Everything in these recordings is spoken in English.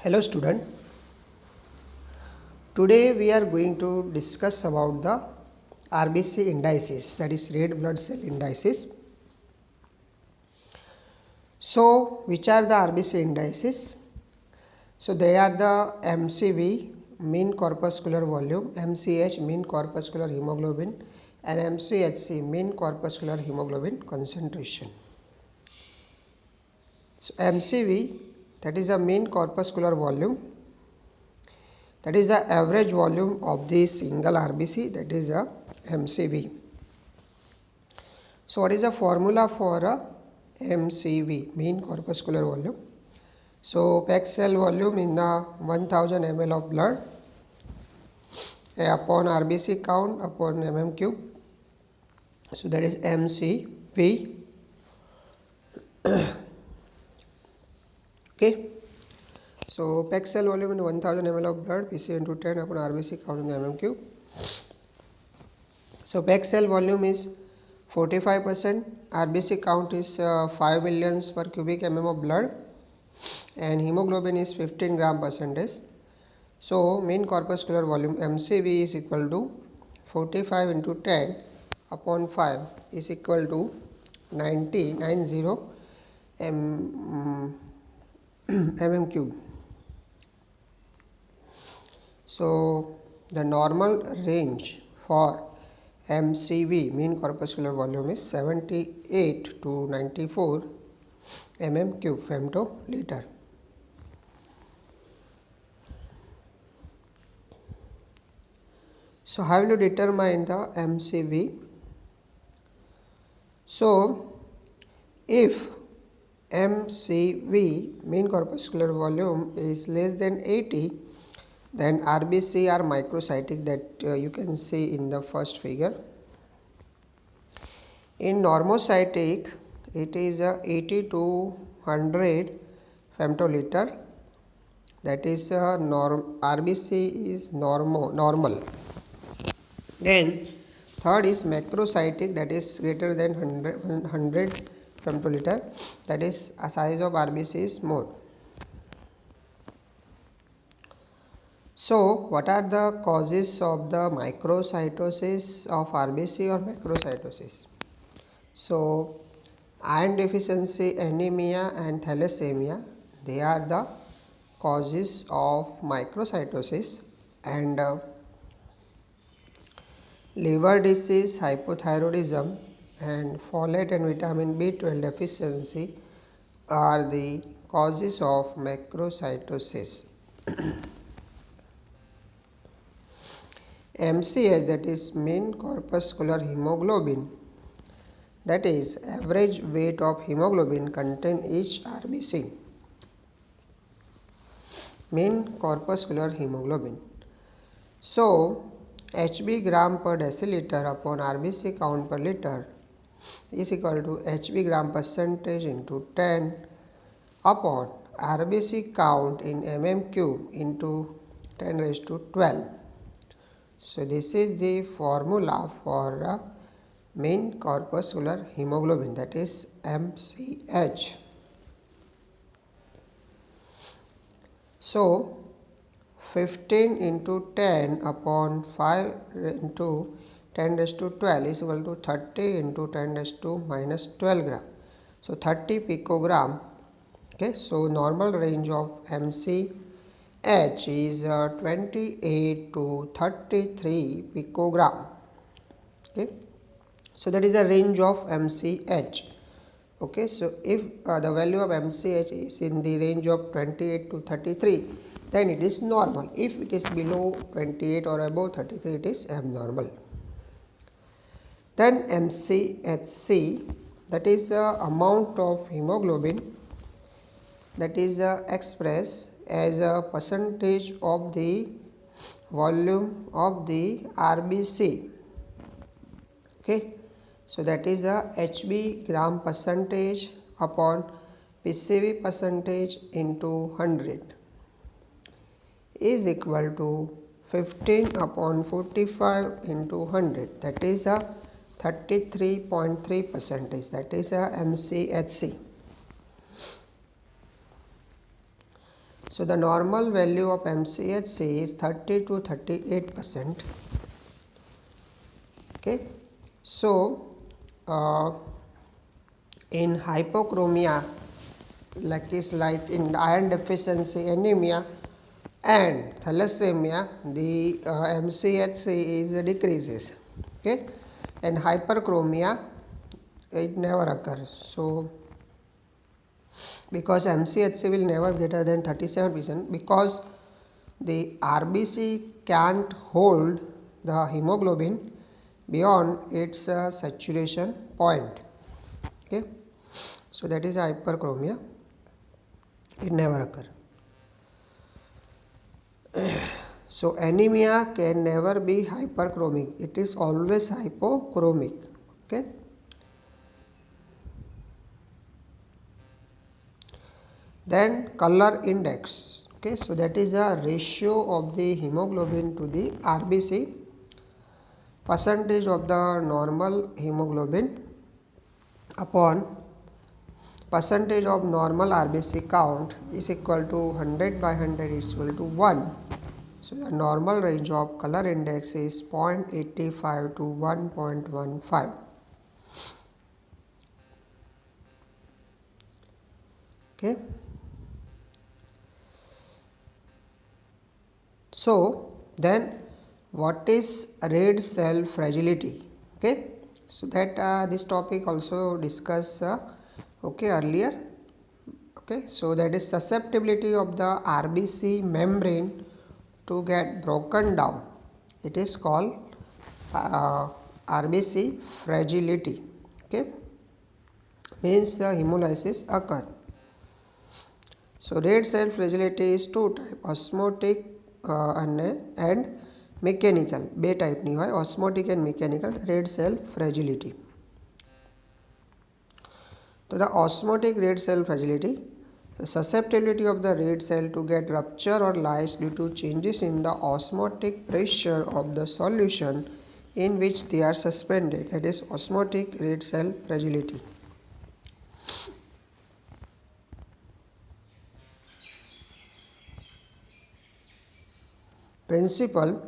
Hello student, today we are going to discuss about the RBC indices, that is red blood cell indices. So which are the RBC indices? So they are the MCV, mean corpuscular volume, MCH, mean corpuscular hemoglobin, and MCHC, mean corpuscular hemoglobin concentration. So MCV, that is the mean corpuscular volume, that is the average volume of the single RBC, that is a MCV. So what is the formula for a MCV, mean corpuscular volume? So packed cell volume in the 1000 ml of blood upon RBC count upon mm cube. So that is MCV. Okay. So packed cell volume in 1000 ml of blood, PC into 10 upon RBC count in the mm cube. So packed cell volume is 45%, RBC count is 5 millions per cubic mm of blood, and hemoglobin is 15 gram percentage. So mean corpuscular volume MCV is equal to 45 into 10 upon 5 is equal to 90 mm cube. So the normal range for MCV, mean corpuscular volume, is 78 to 94 mm cube, femtoliter. So how will you determine the MCV? So if MCV, mean corpuscular volume, is less than 80, then RBC are microcytic, that you can see in the first figure. In normocytic, it is 80 to 100 femtoliter, that is RBC is normal. Then third is macrocytic, that is greater than 100 femtoliter, that is a size of RBC is more. So what are the causes of the microcytosis of RBC or macrocytosis? So iron deficiency, anemia and thalassemia, they are the causes of microcytosis, and liver disease, hypothyroidism and folate and vitamin B12 deficiency are the causes of macrocytosis. MCH, that is mean corpuscular hemoglobin, that is average weight of hemoglobin contained each RBC. Mean corpuscular hemoglobin. So HB gram per deciliter upon RBC count per liter is equal to HB gram percentage into 10 upon RBC count in mm cube into 10 raised to 12. So this is the formula for mean corpuscular hemoglobin, that is MCH. So 15 into 10 upon 5 into 10 raised to 12 is equal to 30 into 10 raised to minus 12 gram. So 30 picogram. Okay, so normal range of MCH is 28 to 33 picogram. Okay, so that is a range of MCH. Okay, so if the value of MCH is in the range of 28 to 33, then it is normal. If it is below 28 or above 33, it is abnormal. Then MCHC, that is the amount of hemoglobin that is expressed as a percentage of the volume of the RBC. Okay, so that is the HB gram percentage upon PCV percentage into 100 is equal to 15 upon 45 into 100, that is a 33.3 percentage, that is a MCHC. So the normal value of MCHC is 30 to 38%. Okay, so in hypochromia, like in iron deficiency anemia and thalassemia, the MCHC is decreases. Okay, and hyperchromia, it never occurs. So because MCHC will never greater than 37%, because the RBC can't hold the hemoglobin beyond its saturation point. Okay, so that is hyperchromia, it never occur. So anemia can never be hyperchromic, it is always hypochromic. Okay, then color index. Okay, so that is a ratio of the hemoglobin to the RBC, percentage of the normal hemoglobin upon percentage of normal RBC count is equal to 100 by 100 is equal to 1. So the normal range of color index is 0.85 to 1.15. Okay, so then what is red cell fragility? Okay, so that this topic also discussed earlier. Okay, so that is susceptibility of the RBC membrane to get broken down. It is called RBC fragility. Okay, means the hemolysis occur. So red cell fragility is two type, osmotic and mechanical. બે ટાઈપની હોય, osmotic and mechanical red cell fragility. So the osmotic red cell fragility, the susceptibility of the red cell to get rupture or lyse due to changes in the osmotic pressure of the solution in which they are suspended, that is osmotic red cell fragility. Principle.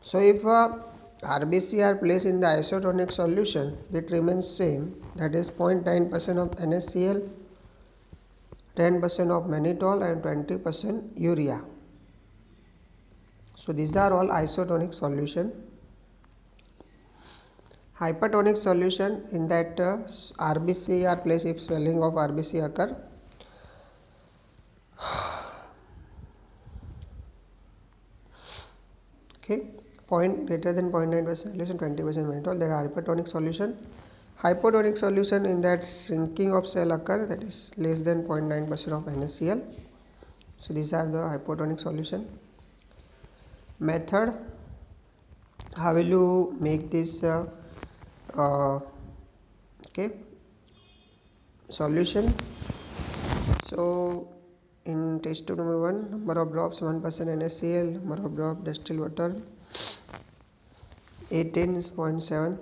So if RBC are placed in the isotonic solution, it remains same, that is 0.9% of NaCl, 10% of mannitol and 20% urea. So these are all isotonic solution. Hypertonic solution, in that RBC are placed, if swelling of RBC occur, okay, greater than 0.9% solution, 20% mannitol, that are hypertonic solution. Hypotonic solution, in that shrinking of cell occur, that is less than 0.9% of NaCl. So these are the hypotonic solution. Method, how will you make this okay, solution? So in test tube number 1, number of drops 1% NaCl, number of drop distilled water 18.7,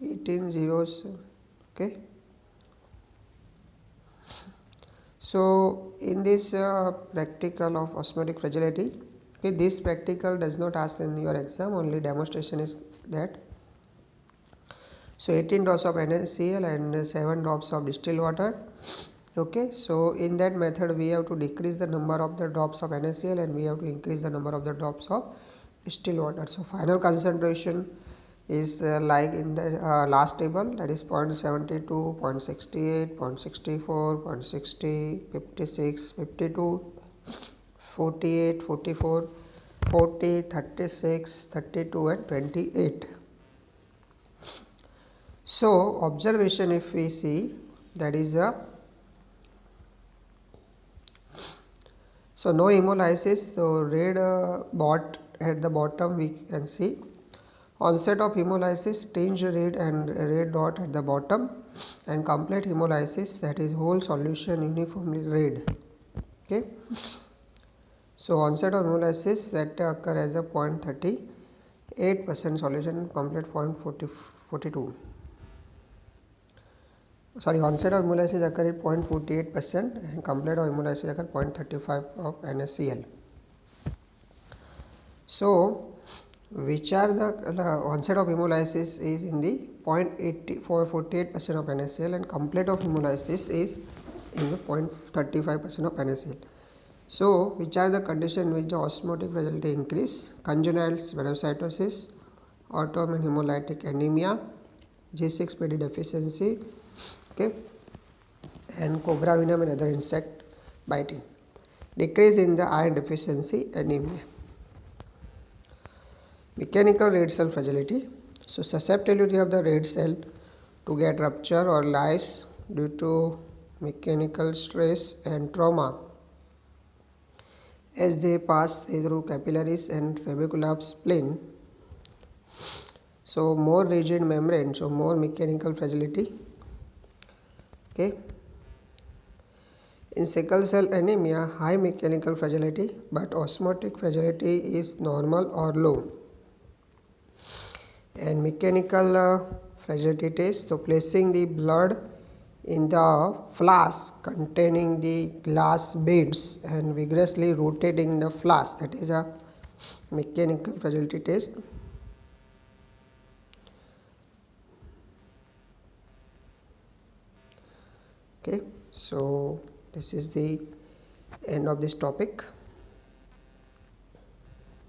18 zeros. Okay, so in this practical of osmotic fragility, okay, this practical does not ask in your exam, only demonstration is that. So 18 drops of NaCl and 7 drops of distilled water. Okay, so in that method we have to decrease the number of the drops of NaCl and we have to increase the number of the drops of distilled water. So final concentration is like in the last table, that is 0.72, 0.68, 0.64, 0.60, 56, 52, 48, 44, 40, 36, 32 and 28. So observation, if we see, that is so no hemolysis, so red dot at the bottom we can see. Onset of hemolysis, tinge red and red dot at the bottom, and complete hemolysis, that is whole solution uniformly red. Okay, so onset of hemolysis that occur as a 0.38% solution, complete 0.42. sorry, onset of hemolysis occur at 0.48% and complete of hemolysis occur 0.35 of NaCl. So which are the onset of hemolysis is in the 0.48% of NaCl and complete of hemolysis is in the 0.35% of NaCl. So which are the conditions which the osmotic fragility increase? Congenital spherocytosis, autoimmune hemolytic anemia, G6PD deficiency, okay, and cobra venom and other insect biting. Decrease in the iron deficiency anemia. Mechanical red cell fragility. So susceptibility of the red cell to get rupture or lyse due to mechanical stress and trauma as they pass through capillaries and fibula of spleen. So more rigid membrane, so more mechanical fragility. Okay. In sickle cell anemia, high mechanical fragility, but osmotic fragility is normal or low. And mechanical fragility test, so placing the blood in the flask containing the glass beads and vigorously rotating the flask, that is a mechanical fragility test. Okay, so this is the end of this topic.